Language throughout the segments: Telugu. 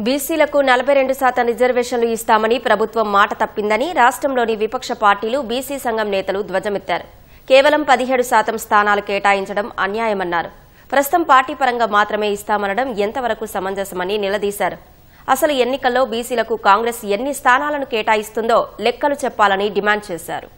బీసీలకు 42% రిజర్వేషన్లు ఇస్తామని ప్రభుత్వం మాట తప్పిందని రాష్ట్రంలోని విపక్ష పార్టీలు బీసీ సంఘం నేతలు ధ్వజమెత్తారు. కేవలం 17% స్థానాలు కేటాయించడం అన్యాయమన్నారు. ప్రస్తుతం పార్టీ పరంగా మాత్రమే ఇస్తామనడం ఎంతవరకు సమంజసమని నిలదీశారు. అసలు ఎన్నికల్లో బీసీలకు కాంగ్రెస్ ఎన్ని స్థానాలను కేటాయిస్తుందో లెక్కలు చెప్పాలని డిమాండ్ చేశారు.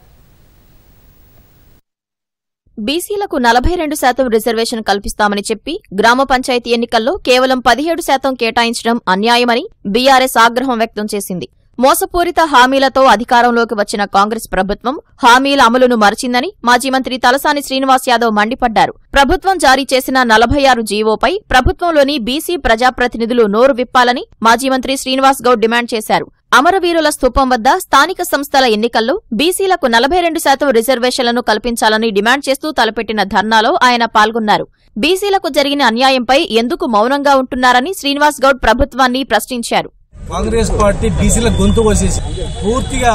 బీసీలకు 42% రిజర్వేషన్ కల్పిస్తామని చెప్పి గ్రామ పంచాయతీ ఎన్నికల్లో కేవలం 17% కేటాయించడం అన్యాయమని బీఆర్ఎస్ ఆగ్రహం వ్యక్తం చేసింది. మోసపూరిత హామీలతో అధికారంలోకి వచ్చిన కాంగ్రెస్ ప్రభుత్వం హామీల అమలును మరచిందని మాజీ మంత్రి తలసాని శ్రీనివాస్ యాదవ్ మండిపడ్డారు. ప్రభుత్వం జారీ చేసిన 46 జీవోపై ప్రభుత్వంలోని బీసీ ప్రజాప్రతినిధులు నోరు విప్పాలని మాజీ మంత్రి శ్రీనివాస్ గౌడ్ డిమాండ్ చేశారు. అమరవీరుల స్తూపం వద్ద స్థానిక సంస్థల ఎన్నికల్లో బీసీలకు 42% రిజర్వేషన్లను కల్పించాలని డిమాండ్ చేస్తూ తలపెట్టిన ధర్నాలో ఆయన పాల్గొన్నారు. బీసీలకు జరిగిన అన్యాయంపై ఎందుకు మౌనంగా ఉంటున్నారని శ్రీనివాస్ గౌడ్ ప్రభుత్వాన్ని ప్రశ్నించారు. కాంగ్రెస్ పార్టీ బీసీల గొంతు కోసేసి పూర్తిగా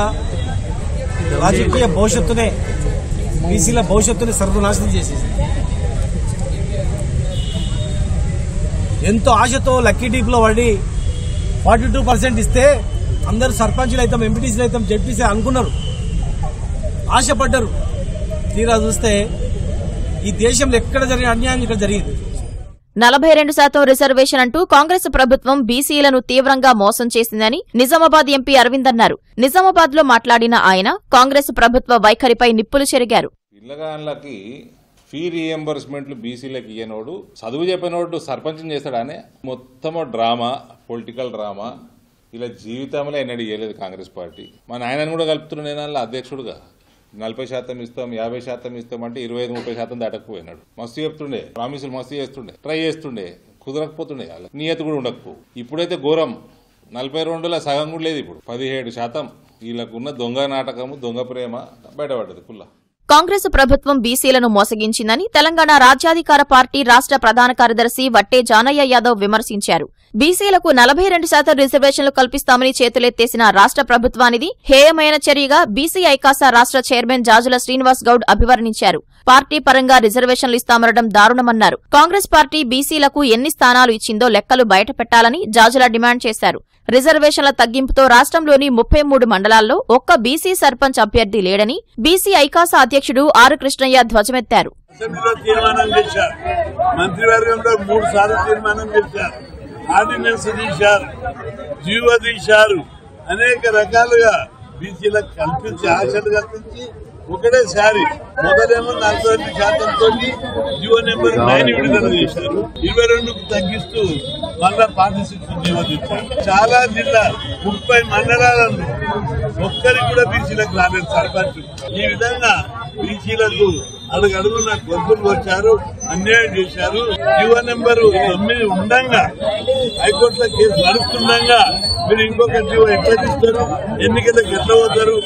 రాజకీయ భవిష్యత్తునే బీసీల భవిష్యత్తుని సర్వనాశనం చేసేసి ఎంతో ఆశతో లక్కీ డీప్ లో పడి 42% ఇస్తే అందరూ సర్పంచ్లు అవుతాం, ఎంపీటీసీలు అవుతాం, జడ్పీసీ అనుకున్నారు, ఆశపడ్డారు. తీరా చూస్తే ఈ దేశంలో ఎక్కడ జరిగిన అన్యాయం ఇక్కడ జరిగింది. 42% రిజర్వేషన్ అంటూ కాంగ్రెస్ ప్రభుత్వం బీసీలను తీవ్రంగా మోసం చేసిందని నిజామాబాద్ ఎంపీ అరవింద్ అన్నారు. నిజామాబాద్ లో మాట్లాడిన ఆయన కాంగ్రెస్ ప్రభుత్వ వైఖరిపై నిప్పులు చెరిగారు. పిల్లగాళ్ళకి ఫీ రీఎంబర్స్మెంట్లు బీసీలకు ఇయ్యనోడు, చదువు చెప్పినోడు సర్పంచం చేస్తాడనే మొత్తం డ్రామా, పొలిటికల్ డ్రామా. ఇలా జీవితంలో ఎన్నడూ ఇయ్యలేదు కాంగ్రెస్ పార్టీ. మా నాయనని కూడా కలుపుతున్న నేను అధ్యక్షుడుగా 40% ఇస్తాం, 50% ఇస్తామంటే 25-30% దాటకపోయినాడు. మస్తు చెప్తుండే, ప్రామిసులు మస్తు చేస్తుండే, ట్రై చేస్తుండే, కుదరకపోతుండే, నియత కూడా ఉండకపో. ఇప్పుడైతే ఘోరం. 42లో సగం కూడా లేదు. ఇప్పుడు 17% వీళ్ళకున్న దొంగ నాటకము, దొంగ ప్రేమ బయటపడ్డది కుల్లా. కాంగ్రెస్ ప్రభుత్వం బీసీలను మోసగించిందని తెలంగాణ రాజ్యాధికార పార్టీ రాష్ట్ర ప్రధాన కార్యదర్శి వట్టే జానయ్య యాదవ్ విమర్శించారు. బీసీలకు 42% రిజర్వేషన్లు కల్పిస్తామని చేతులెత్తేసిన రాష్ట్ర ప్రభుత్వానిది హేయమైన చర్యగా బీసీ ఐకాసా రాష్ట్ర చైర్మన్ జాజుల శ్రీనివాస్ గౌడ్ అభివర్ణించారు. పార్టీ పరంగా రిజర్వేషన్లు ఇస్తామనడం దారుణమన్నారు. కాంగ్రెస్ పార్టీ బీసీలకు ఎన్ని స్థానాలు ఇచ్చిందో లెక్కలు బయటపెట్టాలని జాజుల డిమాండ్ చేశారు. రిజర్వేషన్ల తగ్గింపుతో రాష్ట్రంలోని 33 మండలాల్లో ఒక్క బీసీ సర్పంచ్ అభ్యర్థి లేడని బీసీ ఐకాసా అధ్యక్షుడు ఆర్ కృష్ణయ్య ధ్వజమెత్తారు. ఆర్డినెన్స్ తీశారు, జీవో తీశారు, అనేక రకాలుగా బీసీలకు కల్పించి ఆశలు కల్పించి ఒకటేసారి మొదలేమో 42%తో జీవో నెంబర్ 9 విడుదల చేశారు. 22కు తగ్గిస్తూ మళ్ళా 46 జీవో తెచ్చారు. చాలా జిల్లా 30 మండలాలను ఒక్కరికి కూడా బీసీలకు రాలేదు సర్పంచ్. ఈ విధంగా బీసీలకు అడుగడుగున గొంతులు వచ్చారు, అన్యాయం చేశారు. జీవో నెంబరు 9 ఉండంగా హైకోర్టులో కేసు నడుస్తుండగా మీరు ఇంకొక జీవో ఎట్లా తీస్తారు, ఎన్నికలకు ఎట్లా పోతారు?